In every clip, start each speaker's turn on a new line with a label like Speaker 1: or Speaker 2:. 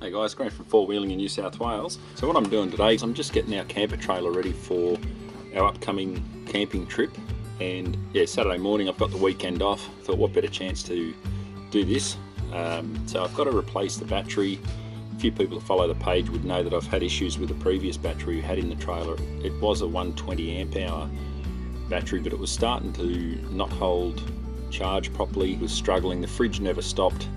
Speaker 1: Hey guys, Grant from Four Wheeling in New South Wales. So what I'm doing today is I'm just getting our camper trailer ready for our upcoming camping trip. And yeah, Saturday morning I've got the weekend off. Thought what better chance to do this. So I've got to replace the battery. A few people that follow the page would know that I've had issues with the previous battery we had in the trailer. It was a 120 amp hour battery, but it was starting to not hold charge properly. It was struggling. The fridge never stopped.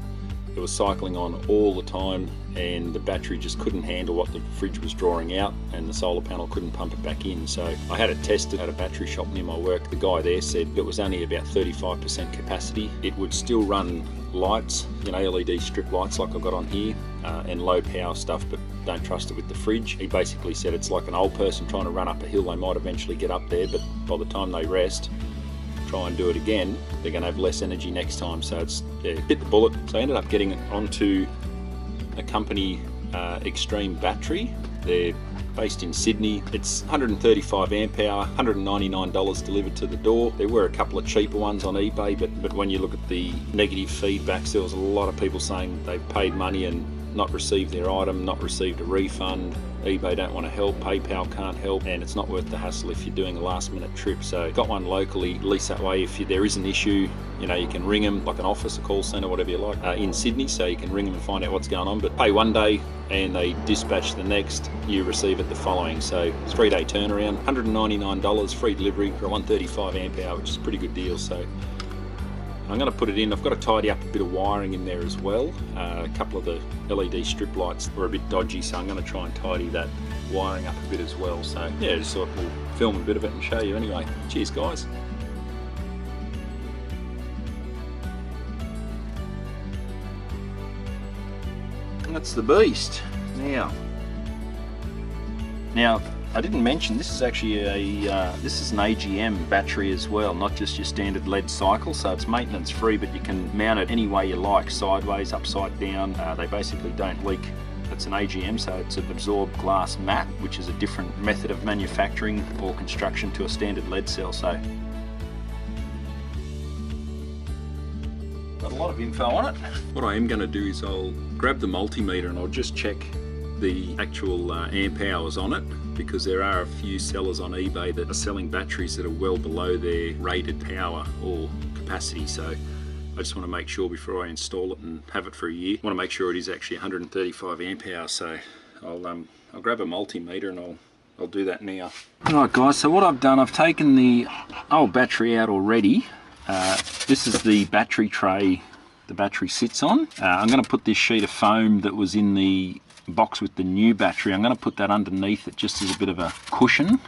Speaker 1: It was cycling on all the time, and the battery just couldn't handle what the fridge was drawing out, and the solar panel couldn't pump it back in. So I had it tested at a battery shop near my work. The guy there said it was only about 35% capacity. It would still run lights, you know, LED strip lights like I've got on here, and low power stuff, but don't trust it with the fridge. He basically said it's like an old person trying to run up a hill. They might eventually get up there, but by the time they rest, try and do it again, they're going to have less energy next time. So it's, yeah, bit the bullet. So I ended up getting it onto a company, Extreme Battery. They're based in Sydney. It's 135 amp hour, $199 delivered to the door. There were a couple of cheaper ones on eBay, but when you look at the negative feedbacks, there was a lot of people saying they've paid money and not received their item, not received a refund. eBay don't want to help, PayPal can't help, and it's not worth the hassle if you're doing a last minute trip. So got one locally, at least that way if there is an issue, you know, you can ring them, like an office, a call centre, whatever you like, in Sydney, so you can ring them and find out what's going on. But pay one day and they dispatch the next, you receive it the following. So 3-day turnaround, $199, free delivery for a 135 amp hour, which is a pretty good deal. So I'm going to put it in. I've got to tidy up a bit of wiring in there as well. A couple of the LED strip lights were a bit dodgy, so I'm going to try and tidy that wiring up a bit as well. So yeah, just thought we'll film a bit of it and show you anyway. Cheers guys. That's the beast. Now I didn't mention this is actually this is an AGM battery as well, not just your standard lead cycle. So it's maintenance free, but you can mount it any way you like, sideways, upside down. They basically don't leak. It's an AGM, so it's an absorbed glass mat, which is a different method of manufacturing or construction to a standard lead cell. So got a lot of info on it. What I am going to do is I'll grab the multimeter and I'll just check the actual amp hours on it, because there are a few sellers on eBay that are selling batteries that are well below their rated power or capacity. So I just want to make sure before I install it and have it for a year, I want to make sure it is actually 135 amp hours. So I'll grab a multimeter and I'll do that now. Alright guys, so what I've done, I've taken the old battery out already. This is the battery tray the battery sits on. I'm going to put this sheet of foam that was in the box with the new battery, I'm going to put that underneath it just as a bit of a cushion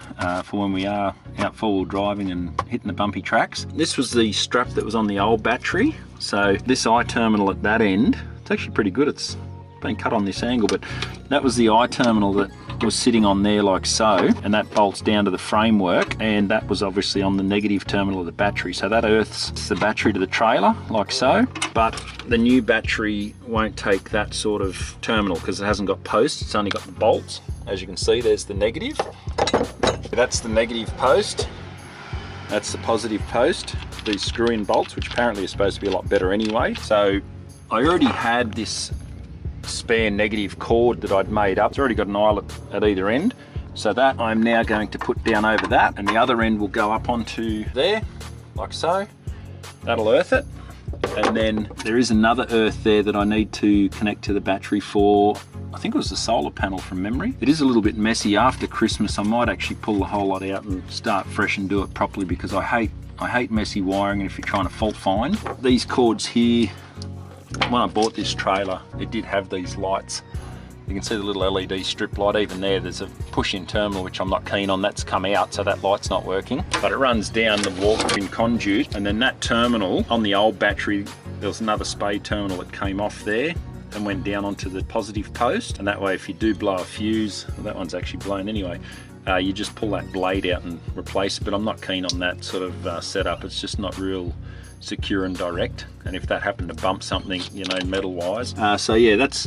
Speaker 1: for when we are out four-wheel driving and hitting the bumpy tracks. This was the strap that was on the old battery, so this eye terminal at that end, it's actually pretty good. It's been cut on this angle, but that was the eye terminal that was sitting on there like so, and that bolts down to the framework, and that was obviously on the negative terminal of the battery, so that earths the battery to the trailer like so. But the new battery won't take that sort of terminal because it hasn't got posts, it's only got the bolts. As you can see, there's the negative, that's the negative post, that's the positive post, these screw-in bolts, which apparently are supposed to be a lot better anyway. So I already had this spare negative cord that I'd made up. It's already got an eyelet at either end, so that I'm now going to put down over that, and the other end will go up onto there like so. That'll earth it, and then there is another earth there that I need to connect to the battery for, I think it was the solar panel from memory. It is a little bit messy. After Christmas I might actually pull the whole lot out and start fresh and do it properly, because I hate messy wiring, and if you're trying to fault find. These cords here, when I bought this trailer, it did have these lights. You can see the little LED strip light, even there's a push-in terminal, which I'm not keen on. That's come out, so that light's not working. But it runs down the walk-in conduit, and then that terminal on the old battery, there was another spade terminal that came off there and went down onto the positive post. And that way, if you do blow a fuse, well, that one's actually blown anyway, you just pull that blade out and replace it. But I'm not keen on that sort of setup. It's just not real secure and direct, and if that happened to bump something, you know, metal wise. So yeah, that's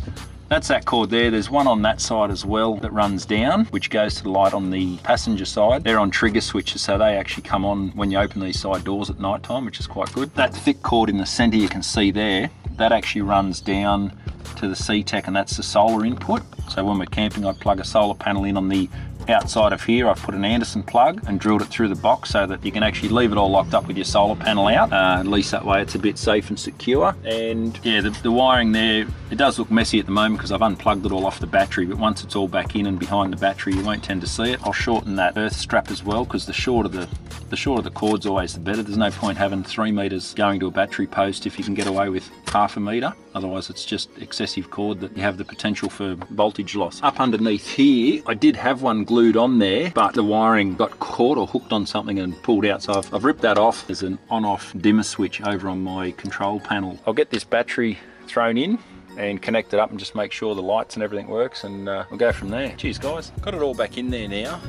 Speaker 1: that cord there. There's one on that side as well that runs down, which goes to the light on the passenger side. They're on trigger switches, so they actually come on when you open these side doors at night time, which is quite good. That thick cord in the center you can see there, that actually runs down to the C-Tech, and that's the solar input. So when we're camping, I plug a solar panel in on the outside of here. I've put an Anderson plug and drilled it through the box so that you can actually leave it all locked up with your solar panel out. At least that way it's a bit safe and secure. And yeah, the wiring there, it does look messy at the moment because I've unplugged it all off the battery, but once it's all back in and behind the battery, you won't tend to see it. I'll shorten that earth strap as well, because the shorter the cord's always the better. There's no point having 3 meters going to a battery post if you can get away with ½ a meter. Otherwise it's just excessive cord that you have the potential for voltage loss. Up underneath here, I did have one glued on there, but the wiring got caught or hooked on something and pulled out, so I've ripped that off. There's an on-off dimmer switch over on my control panel. I'll get this battery thrown in and connect it up and just make sure the lights and everything works, and we'll go from there. Cheers guys. Got it all back in there now.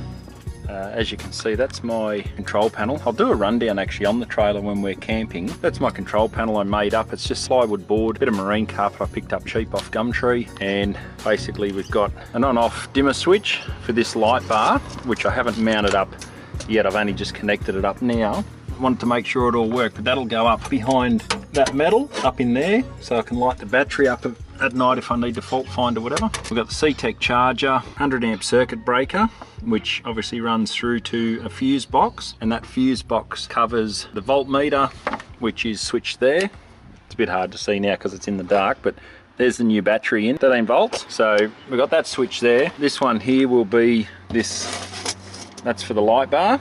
Speaker 1: As you can see, that's my control panel. I'll do a rundown actually on the trailer when we're camping. That's my control panel I made up. It's just plywood board, bit of marine carpet I picked up cheap off Gumtree, and basically we've got an on-off dimmer switch for this light bar, which I haven't mounted up yet. I've only just connected it up now. I wanted to make sure it all worked, but that'll go up behind that metal up in there, so I can light the battery up at night if I need to fault find or whatever. We've got the C-Tech charger, 100 amp circuit breaker, which obviously runs through to a fuse box, and that fuse box covers the voltmeter, which is switched there. It's a bit hard to see now because it's in the dark, but there's the new battery in, 13 volts. So we've got that switch there. This one here will be this, that's for the light bar.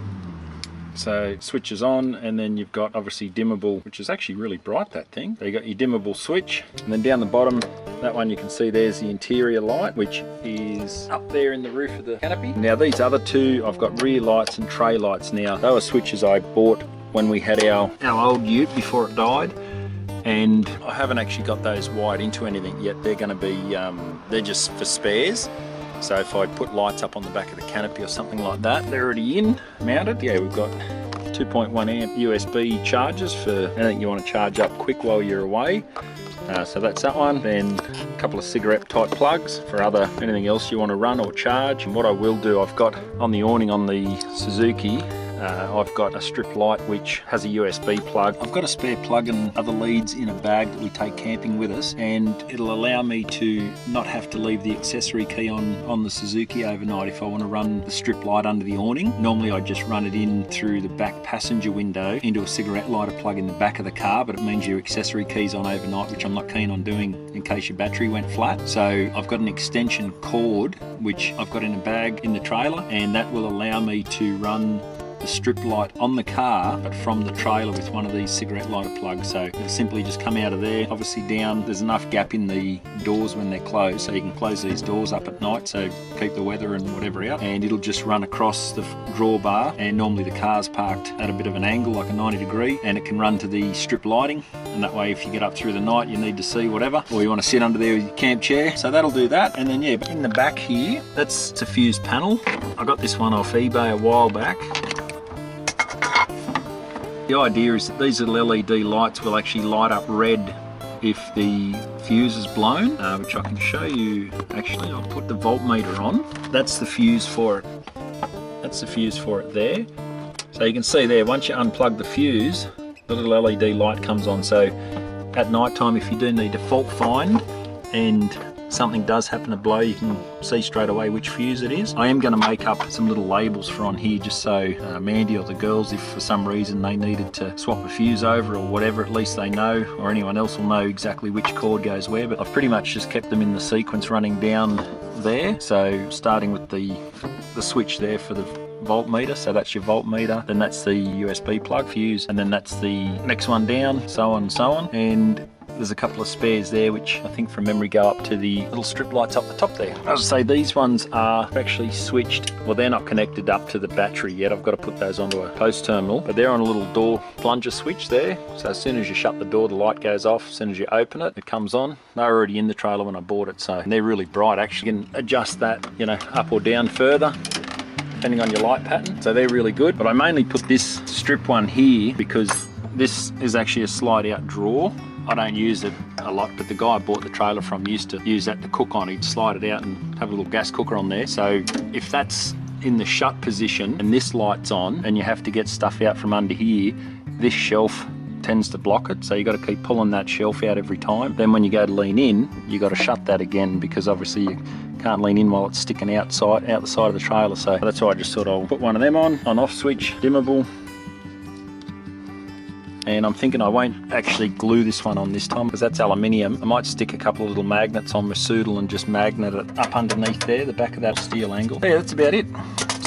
Speaker 1: So it switches on, and then you've got obviously dimmable, which is actually really bright, that thing. So you got your dimmable switch, and then down the bottom, that one you can see there's the interior light, which is up there in the roof of the canopy. Now these other two, I've got rear lights and tray lights now. They were switches I bought when we had our old ute before it died, and I haven't actually got those wired into anything yet. They're going to be, they're just for spares. So if I put lights up on the back of the canopy or something like that, they're already in, mounted. Yeah, we've got 2.1 amp USB chargers for anything you want to charge up quick while you're away. So that's that one. Then a couple of cigarette type plugs for anything else you want to run or charge. And what I will do, I've got on the awning on the Suzuki, I've got a strip light which has a USB plug. I've got a spare plug and other leads in a bag that we take camping with us, and it'll allow me to not have to leave the accessory key on the Suzuki overnight if I want to run the strip light under the awning. Normally I just run it in through the back passenger window into a cigarette lighter plug in the back of the car, but it means your accessory key's on overnight, which I'm not keen on doing in case your battery went flat. So I've got an extension cord which I've got in a bag in the trailer, and that will allow me to run the strip light on the car, but from the trailer with one of these cigarette lighter plugs. So it'll simply just come out of there, obviously down. There's enough gap in the doors when they're closed, so you can close these doors up at night, so keep the weather and whatever out, and it'll just run across the drawbar. And normally the car's parked at a bit of an angle, like a 90 degree, and it can run to the strip lighting, and that way if you get up through the night you need to see whatever, or you want to sit under there with your camp chair, so that'll do that. And then yeah, in the back here, it's a fuse panel. I got this one off eBay a while back. The idea is that these little LED lights will actually light up red if the fuse is blown, which I can show you. Actually, I'll put the voltmeter on. That's the fuse for it. That's the fuse for it there. So you can see there, once you unplug the fuse, the little LED light comes on. So at night time, if you do need to fault find and something does happen to blow, you can see straight away which fuse it is. I am going to make up some little labels for on here, just so Mandy or the girls, if for some reason they needed to swap a fuse over or whatever, at least they know, or anyone else will know exactly which cord goes where. But I've pretty much just kept them in the sequence running down there. So starting with the switch there for the voltmeter, so that's your voltmeter, then that's the USB plug fuse, and then that's the next one down, so on and so on. And there's a couple of spares there which I think from memory go up to the little strip lights up the top there. As I say, these ones are actually switched, well, they're not connected up to the battery yet. I've got to put those onto a post terminal, but they're on a little door plunger switch there. So as soon as you shut the door, the light goes off. As soon as you open it, it comes on. They're already in the trailer when I bought it, so they're really bright. Actually, you can adjust that, you know, up or down further depending on your light pattern. So they're really good, but I mainly put this strip one here because this is actually a slide out drawer. I don't use it a lot, but the guy I bought the trailer from used to use that to cook on. He'd slide it out and have a little gas cooker on there. So if that's in the shut position and this light's on and you have to get stuff out from under here, this shelf tends to block it, so you got to keep pulling that shelf out every time. Then when you go to lean in, you got to shut that again, because obviously you can't lean in while it's sticking out the side of the trailer. So that's why I just thought I'll put one of them on off switch, dimmable. And I'm thinking I won't actually glue this one on this time, because that's aluminium. I might stick a couple of little magnets on my Soodle and just magnet it up underneath there, the back of that steel angle. Yeah, that's about it.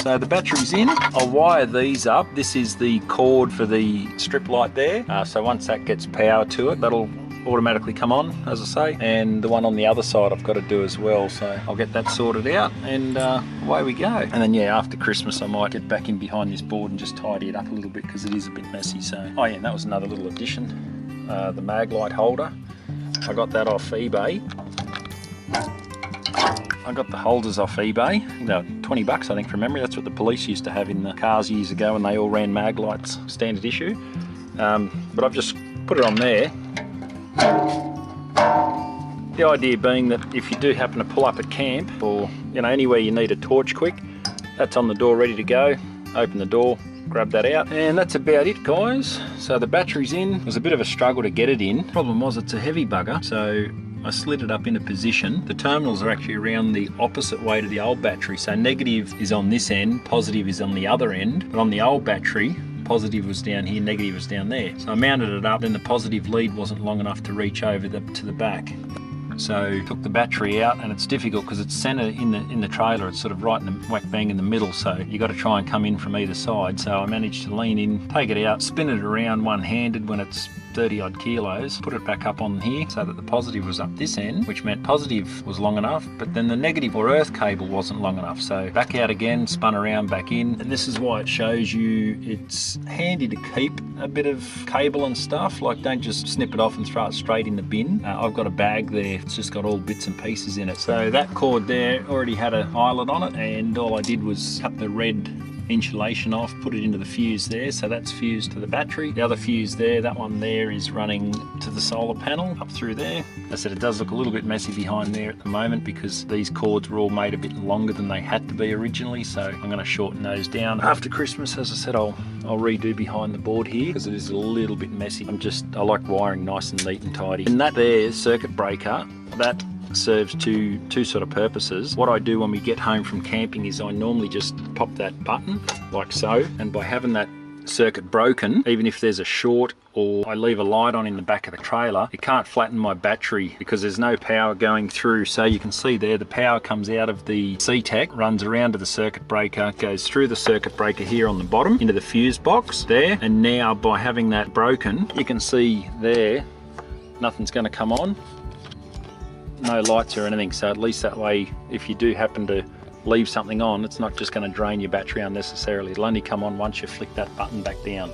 Speaker 1: So the battery's in. I'll wire these up. This is the cord for the strip light there. So once that gets power to it, that'll automatically come on, as I say. And the one on the other side I've got to do as well. So I'll get that sorted out, and away we go. And then yeah, after Christmas I might get back in behind this board and just tidy it up a little bit, because it is a bit messy. So, oh yeah, and that was another little addition. The mag light holder. I got that off eBay. I got the holders off eBay, you know, 20 bucks I think from memory. That's what the police used to have in the cars years ago when they all ran mag lights, standard issue. But I've just put it on there. The idea being that if you do happen to pull up at camp, or you know, anywhere you need a torch quick, that's on the door ready to go. Open the door, grab that out, and that's about it, guys. So the battery's in. It was a bit of a struggle to get it in. Problem was it's a heavy bugger, so I slid it up in a position. The terminals are actually around the opposite way to the old battery, so negative is on this end, positive is on the other end. But on the old battery, positive was down here, negative was down there. So I mounted it up, then the positive lead wasn't long enough to reach over to the back. So took the battery out, and it's difficult because it's centered in the trailer. It's sort of right in the whack bang in the middle, so you got to try and come in from either side. So I managed to lean in, take it out, spin it around one-handed when it's 30 odd kilos, put it back up on here so that the positive was up this end, which meant positive was long enough, but then the negative or earth cable wasn't long enough. So back out again, spun around, back in. And this is why it shows you it's handy to keep a bit of cable and stuff. Like, don't just snip it off and throw it straight in the bin. I've got a bag there, it's just got all bits and pieces in it. So that cord there already had an eyelet on it, and all I did was cut the red insulation off, put it into the fuse there, so that's fused to the battery. The other fuse there, that one there, is running to the solar panel up through there. As I said, it does look a little bit messy behind there at the moment because these cords were all made a bit longer than they had to be originally, so I'm going to shorten those down. After Christmas, as I said, I'll redo behind the board here because it is a little bit messy. I like wiring nice and neat and tidy. And that there circuit breaker, that serves two sort of purposes. What I do when we get home from camping is I normally just pop that button like so, and by having that circuit broken, even if there's a short or I leave a light on in the back of the trailer, it can't flatten my battery because there's no power going through. So you can see there the power comes out of the C-TAC, runs around to the circuit breaker, goes through the circuit breaker here on the bottom into the fuse box there, and now by having that broken, you can see there nothing's going to come on, no lights or anything. So at least that way, if you do happen to leave something on, it's not just going to drain your battery unnecessarily. It'll only come on once you flick that button back down,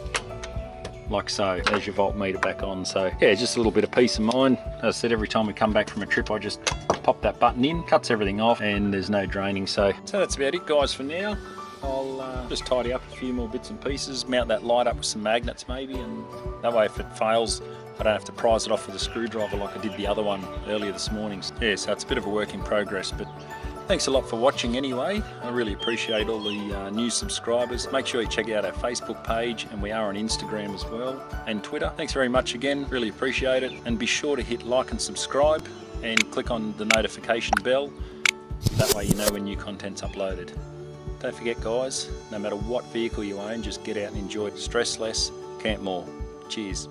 Speaker 1: like so. There's your voltmeter back on. So yeah, just a little bit of peace of mind. As I said, every time we come back from a trip, I just pop that button in, cuts everything off, and there's no draining. So that's about it, guys, for now. I'll just tidy up a few more bits and pieces, mount that light up with some magnets maybe, and that way if it fails, I don't have to prise it off with a screwdriver like I did the other one earlier this morning. Yeah, so it's a bit of a work in progress, but thanks a lot for watching anyway. I really appreciate all the new subscribers. Make sure you check out our Facebook page, and we are on Instagram as well, and Twitter. Thanks very much again, really appreciate it. And be sure to hit like and subscribe, and click on the notification bell. That way you know when new content's uploaded. Don't forget, guys, no matter what vehicle you own, just get out and enjoy it. Stress less, camp more. Cheers.